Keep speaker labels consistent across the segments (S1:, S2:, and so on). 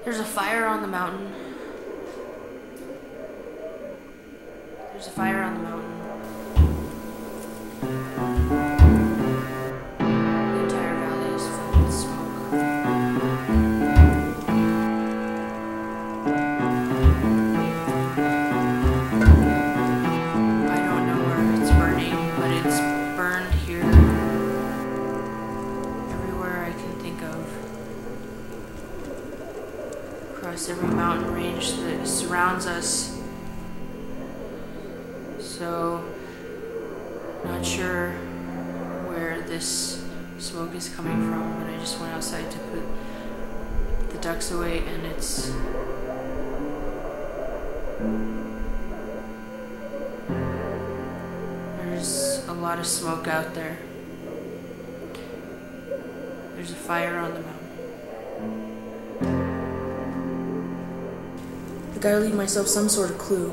S1: There's a fire on the mountain. There's a fire on the mountain. The entire valley is filled with smoke. I don't know where it's burning, but it's burned here. Everywhere I can think of. Across every mountain range that surrounds us. So, not sure where this smoke is coming from, but I just went outside to put the ducks away, and there's a lot of smoke out there. There's a fire on the mountain. I gotta leave myself some sort of clue.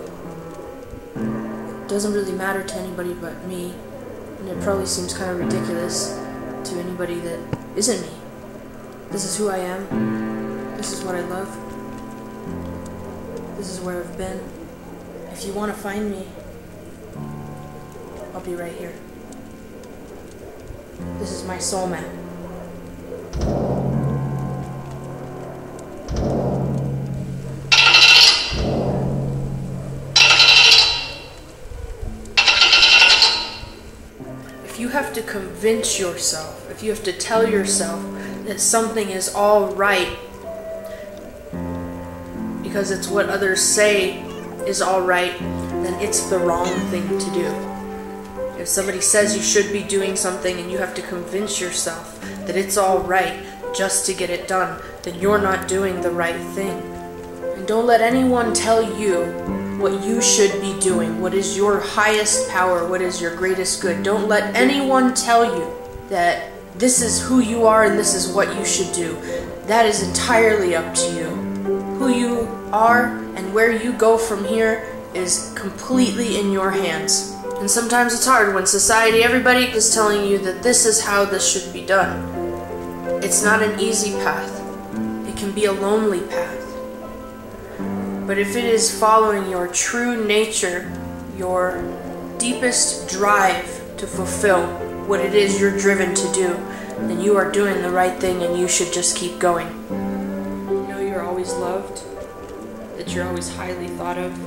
S1: It doesn't really matter to anybody but me, and it probably seems kind of ridiculous to anybody that isn't me. This is who I am. This is what I love. This is where I've been. If you want to find me, I'll be right here. This is my soul map. If you have to convince yourself, if you have to tell yourself that something is all right because it's what others say is all right, then it's the wrong thing to do. If somebody says you should be doing something and you have to convince yourself that it's all right just to get it done, then you're not doing the right thing. And don't let anyone tell you what you should be doing, what is your highest power, what is your greatest good. Don't let anyone tell you that this is who you are and this is what you should do. That is entirely up to you. Who you are and where you go from here is completely in your hands. And sometimes it's hard when society, everybody is telling you that this is how this should be done. It's not an easy path. It can be a lonely path. But if it is following your true nature, your deepest drive to fulfill what it is you're driven to do, then you are doing the right thing and you should just keep going. You know you're always loved, that you're always highly thought of.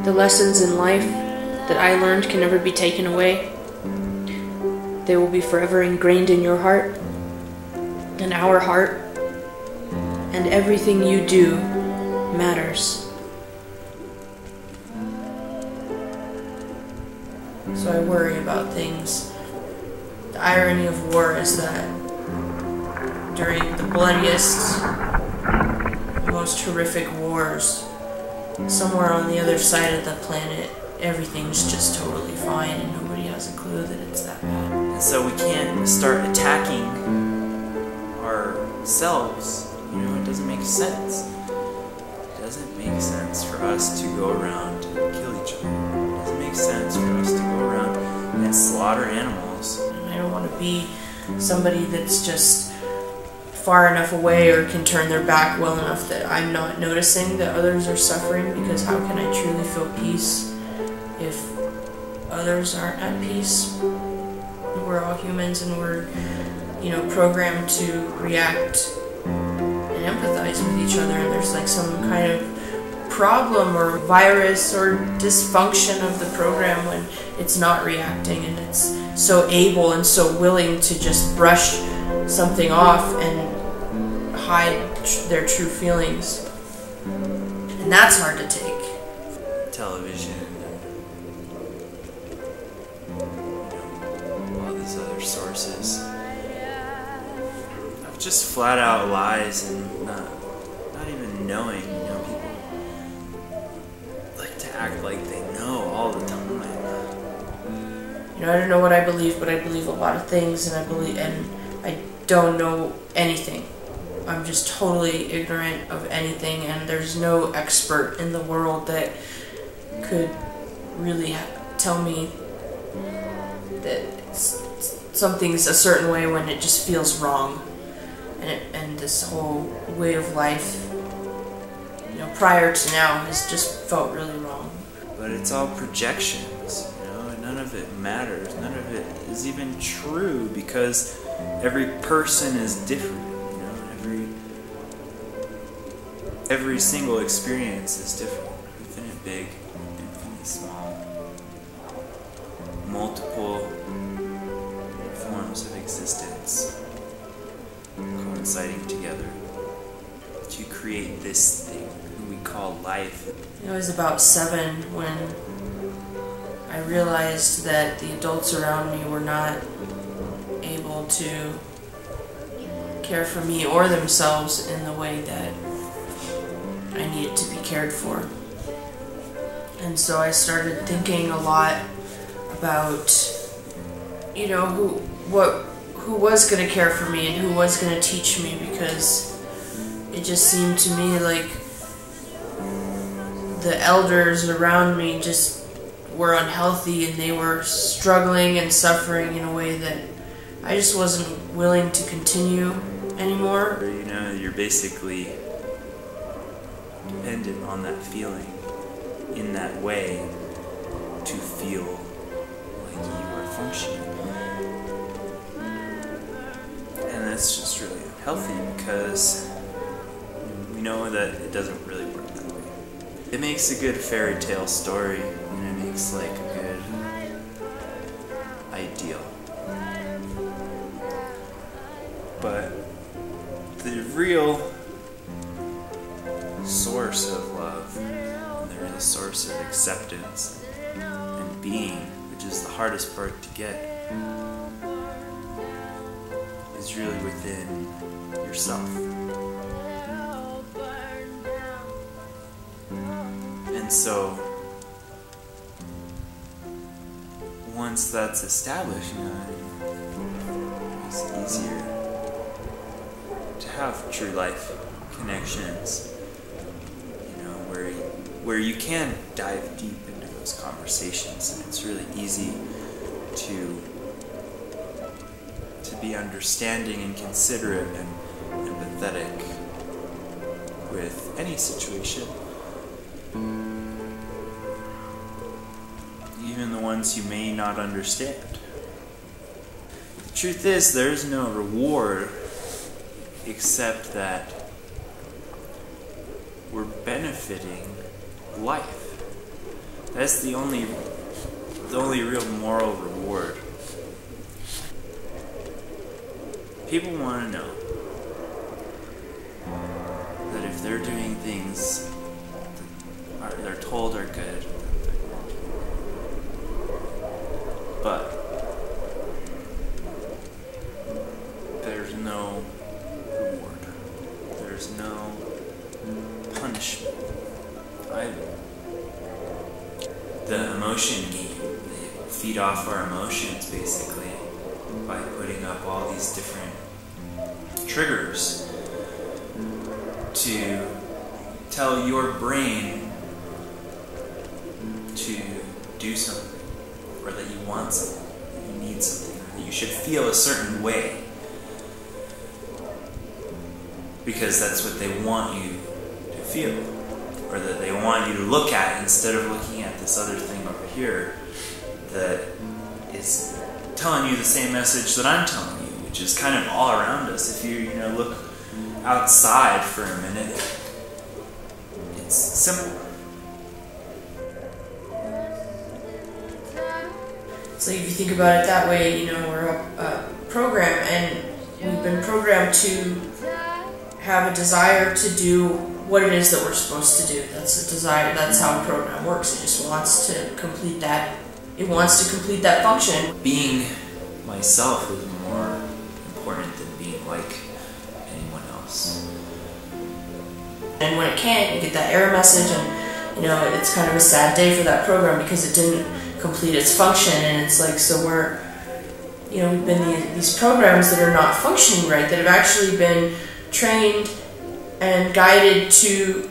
S1: The lessons in life that I learned can never be taken away. They will be forever ingrained in your heart, in our heart, and everything you do matters. So I worry about things. The irony of war is that during the bloodiest, most horrific wars, somewhere on the other side of the planet, everything's just totally fine and nobody has a clue that it's that bad.
S2: And so we can't start attacking ourselves. You know, it doesn't make sense. It doesn't make sense for us to go around and kill each other. It doesn't make sense for us to go around and slaughter animals.
S1: And I don't want to be somebody that's just far enough away or can turn their back well enough that I'm not noticing that others are suffering, because how can I truly feel peace if others aren't at peace? We're all humans and we're, programmed to react and empathize with each other, and there's like some kind of problem or virus or dysfunction of the program when it's not reacting and it's so able and so willing to just brush something off and hide their true feelings. And that's hard to take.
S2: Television, all these other sources of just flat out lies and not even knowing. People like to act like they know all the time.
S1: I don't know what I believe, but I believe a lot of things, and I don't know anything I'm just totally ignorant of anything, and there's no expert in the world that could really tell me that something's a certain way when it just feels wrong. And this whole way of life, you know, prior to now has just felt really wrong.
S2: But it's all projections, you know, and none of it matters. None of it is even true because every person is different, you know. Every single experience is different. Infinite big, infinite small. Multiple forms of existence coinciding together to create this thing we call life.
S1: I was about 7 when I realized that the adults around me were not able to care for me or themselves in the way that I needed to be cared for. And so I started thinking a lot about, you know, who was going to care for me and who was going to teach me, because it just seemed to me like the elders around me just were unhealthy, and they were struggling and suffering in a way that I just wasn't willing to continue anymore.
S2: You know, you're basically dependent on that feeling in that way to feel like you are functioning. And that's just really unhealthy because we know that it doesn't really work that way. It makes a good fairy tale story, and it makes like a good ideal. But the real source of love, and the real source of acceptance and being, which is the hardest part to get, is really within yourself. And so, once that's established, you know, it's easier to have true life connections, you know, where you can dive deep into those conversations, and it's really easy to be understanding and considerate and empathetic with any situation, even the ones you may not understand. The truth is, there's no reward except that we're benefiting life. That's the only real moral reward. People want to know that if they're doing things that they're told are good, but there's no reward, there's no punishment either. The emotion game, they feed off our emotions basically by putting up all these different triggers to tell your brain to do something, or that you want something, that you need something, or that you should feel a certain way, because that's what they want you to feel, or that they want you to look at instead of looking at this other thing over here that is telling you the same message that I'm telling you, which is kind of all around us. If you look outside for a minute, it's simple.
S1: So if you think about it that way, we're a program, and we've been programmed to have a desire to do what it is that we're supposed to do. That's a desire. That's how a program works. It just wants to complete that. It wants to complete that function.
S2: Being myself is more important than being like anyone else.
S1: And when it can't, you get that error message, and it's kind of a sad day for that program because it didn't complete its function. And it's like, so we've been these programs that are not functioning right, that have actually been trained and guided to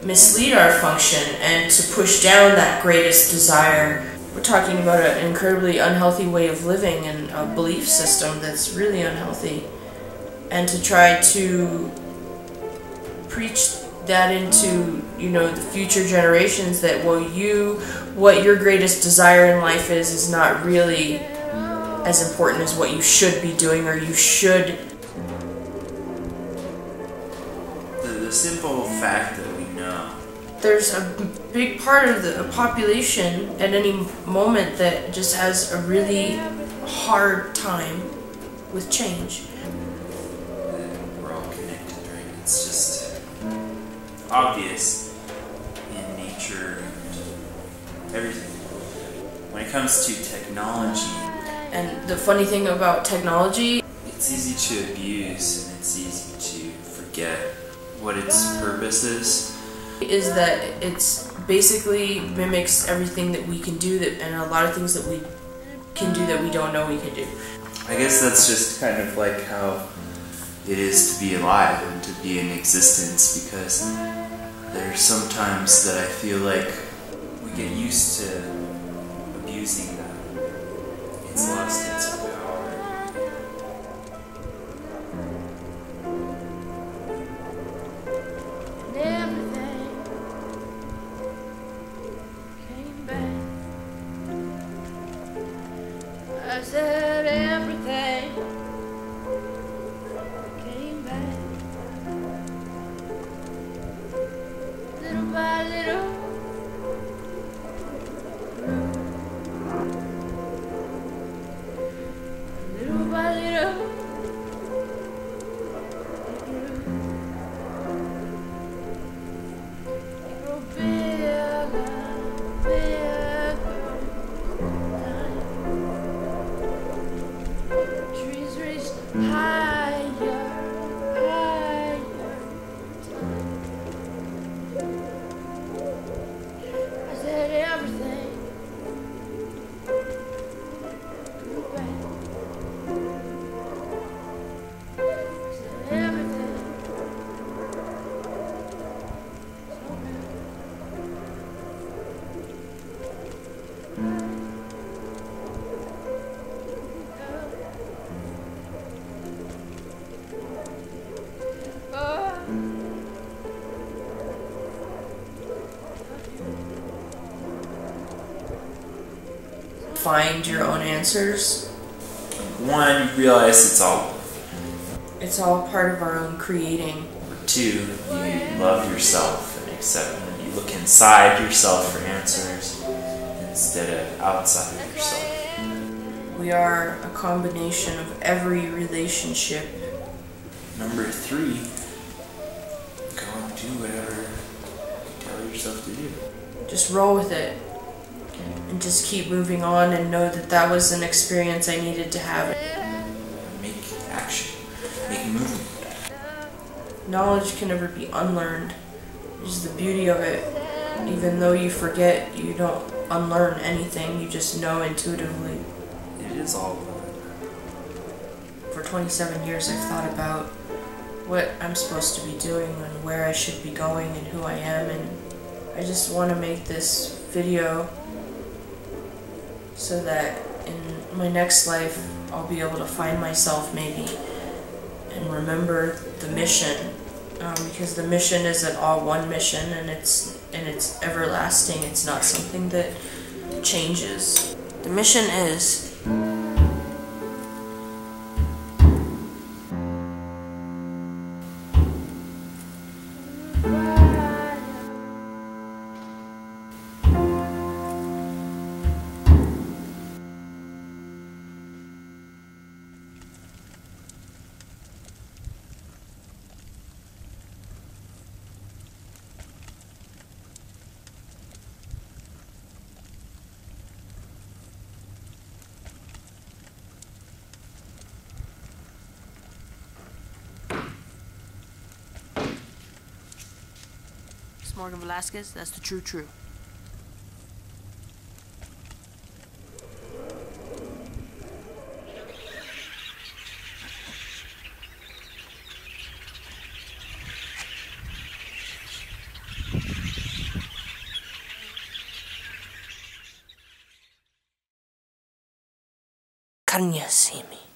S1: mislead our function and to push down that greatest desire. We're talking about an incredibly unhealthy way of living and a belief system that's really unhealthy. And to try to preach that into, the future generations that, what your greatest desire in life is not really as important as what you should be doing, or you should.
S2: The simple fact that we know.
S1: There's a big part of the population at any moment that just has a really hard time with change.
S2: We're all connected, right? It's just obvious in nature and everything. When it comes to technology.
S1: And the funny thing about technology,
S2: it's easy to abuse and it's easy to forget what its purpose is
S1: that it's basically mimics everything that we can do, and a lot of things that we can do that we don't know we can do.
S2: I guess that's just kind of like how it is to be alive and to be in existence, because there's sometimes that I feel like we get used to abusing that. It's lost its power.
S1: I said everything came back, little by little, little by little, it grew bigger, bigger. Higher, higher time. I said everything grew back. I said everything so Find your own answers.
S2: One, you realize
S1: it's all part of our own creating.
S2: Two, you love yourself and accept it. You look inside yourself for answers instead of outside of yourself.
S1: We are a combination of every relationship.
S2: Number three, go and do whatever you tell yourself to do.
S1: Just roll with it. And just keep moving on and know that that was an experience I needed to have.
S2: Make action. Make movement.
S1: Knowledge can never be unlearned. Which is the beauty of it. Even though you forget, you don't unlearn anything. You just know intuitively.
S2: It is all.
S1: For 27 years I've thought about what I'm supposed to be doing and where I should be going and who I am, and I just want to make this video so that in my next life I'll be able to find myself maybe and remember the mission, because the mission is an all-one mission, and it's everlasting. It's not something that changes. The mission is Morgan Velasquez, that's the true. Can you see me?